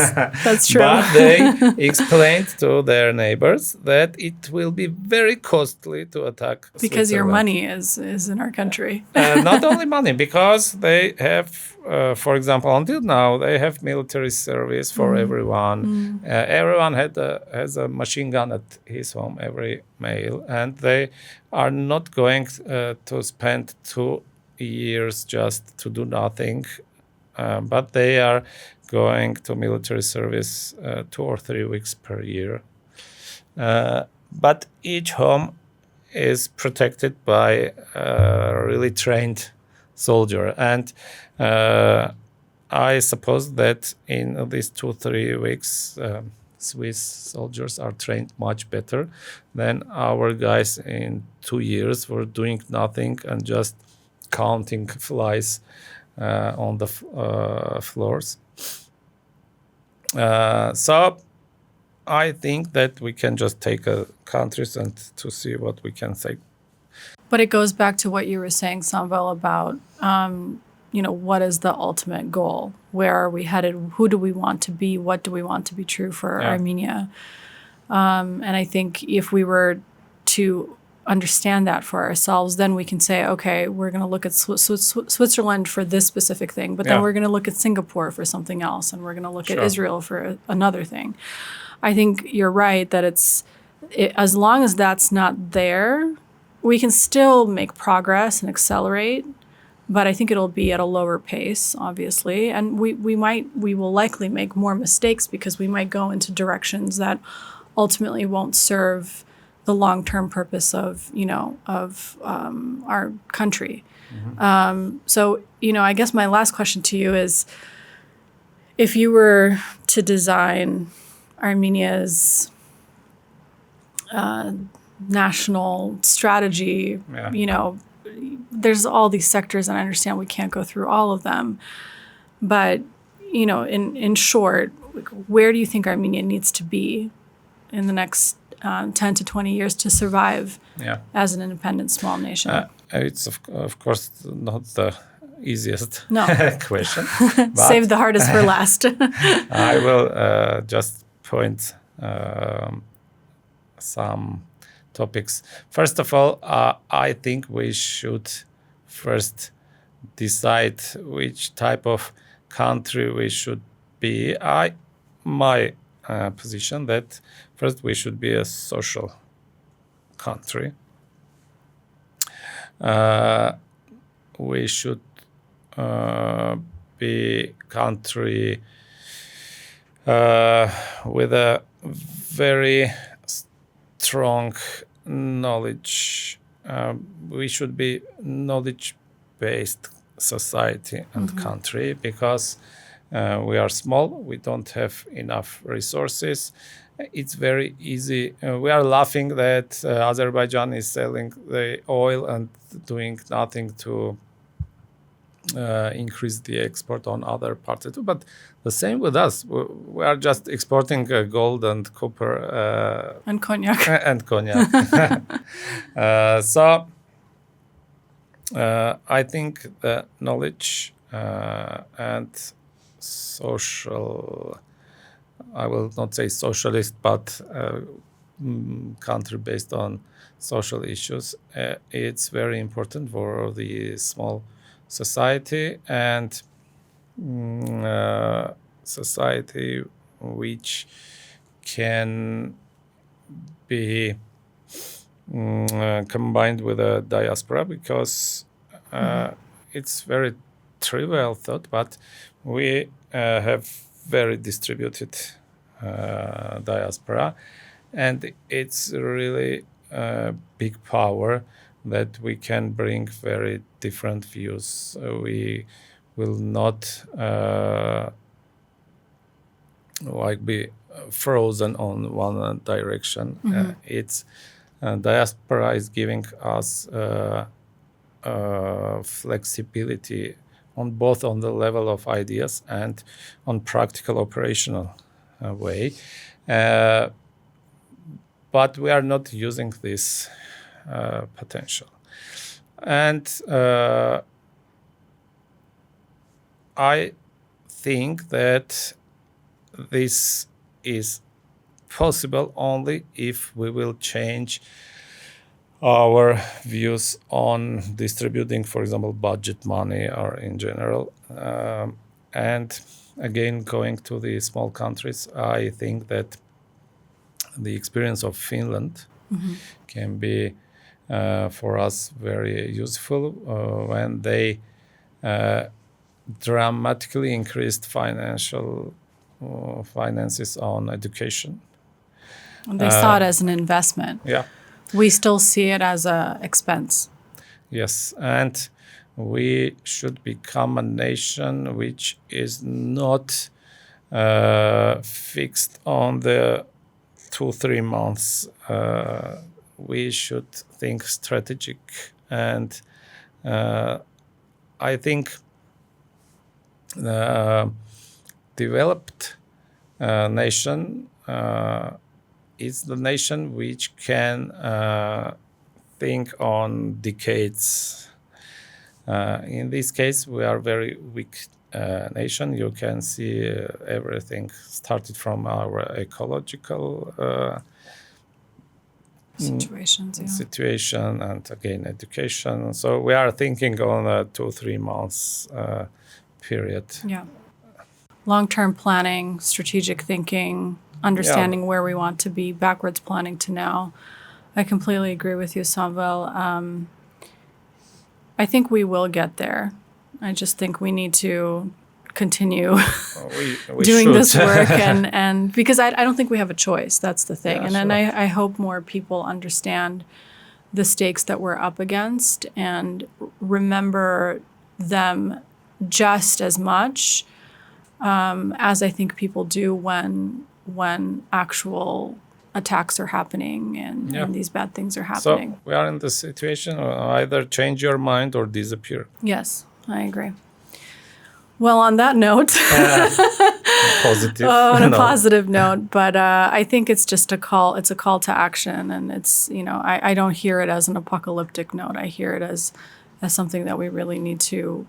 that's true. But they explained to their neighbors that it will be very costly to attack because your money is in our country. Not only money, because they have, for example, until now, they have military service for everyone. Everyone has a machine gun at his home, every male, and they are not going to spend 2 years just to do nothing, but they are going to military service 2 or 3 weeks per year. But each home is protected by a really trained soldier. And I suppose that in these 2-3 weeks, Swiss soldiers are trained much better than our guys in 2 years were doing nothing and just counting flies on the floors. So I think that we can just take countries and to see what we can say. But it goes back to what you were saying, Samvel, about what is the ultimate goal? Where are we headed? Who do we want to be? What do we want to be true for Armenia? And I think if we were to understand that for ourselves, then we can say, okay, we're going to look at Switzerland for this specific thing, but then we're going to look at Singapore for something else, and we're going to look at Israel for another thing. I think you're right that as long as that's not there, we can still make progress and accelerate, but I think it'll be at a lower pace, obviously. And we will likely make more mistakes because we might go into directions that ultimately won't serve the long-term purpose of our country. So I guess my last question to you is, if you were to design Armenia's national strategy, there's all these sectors, and I understand we can't go through all of them, but in short, where do you think Armenia needs to be in the next 10 to 20 years to survive as an independent small nation? It's of course not the easiest question. Save the hardest for last. I will just point some topics. First of all, I think we should first decide which type of country we should be. My position that first we should be a social country. We should be country with a very strong knowledge. We should be knowledge-based society and country because we are small. We don't have enough resources. It's very easy. We are laughing that Azerbaijan is selling the oil and doing nothing to increase the export on other parts too. But the same with us. We are just exporting gold and copper and cognac. And cognac. So I think the knowledge and social, I will not say socialist, but country based on social issues, it's very important for the small society and society which can be combined with a diaspora, because it's very trivial thought, but we have very distributed diaspora, and it's really a big power that we can bring very different views. We will not be frozen on one direction. It's diaspora is giving us flexibility on the level of ideas and on practical operational way. But we are not using this potential. And I think that this is possible only if we will change our views on distributing, for example, budget money or in general. And again, going to the small countries, I think that the experience of Finland can be for us very useful when they dramatically increased finances on education. And they saw it as an investment. Yeah. We still see it as an expense. Yes, and we should become a nation which is not fixed on the 2-3 months. We should think strategic, and I think developed nation is the nation which can think on decades. In this case, we are very weak nation. You can see everything started from our ecological situation and again education. So we are thinking on a 2-3 months period. Yeah. Long-term planning, strategic thinking, understanding where we want to be, backwards planning to now. I completely agree with you, Samvel. I think we will get there. I just think we need to continue we doing should. this work and because I don't think we have a choice. That's the thing. Yeah, and then I hope more people understand the stakes that we're up against and remember them just as much as I think people do when actual attacks are happening and these bad things are happening. So we are in the situation either change your mind or disappear. Yes, I agree. Well, on that note, Positive. on a positive note, but I think it's just a call. It's a call to action, and it's I don't hear it as an apocalyptic note. I hear it as something that we really need to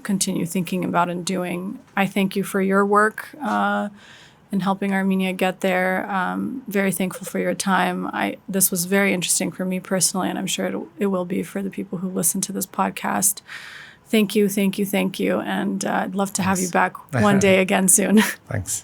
continue thinking about and doing. I thank you for your work in helping Armenia get there. Very thankful for your time. This was very interesting for me personally, and I'm sure it will be for the people who listen to this podcast. Thank you. And I'd love to have you back one day again soon. Thanks.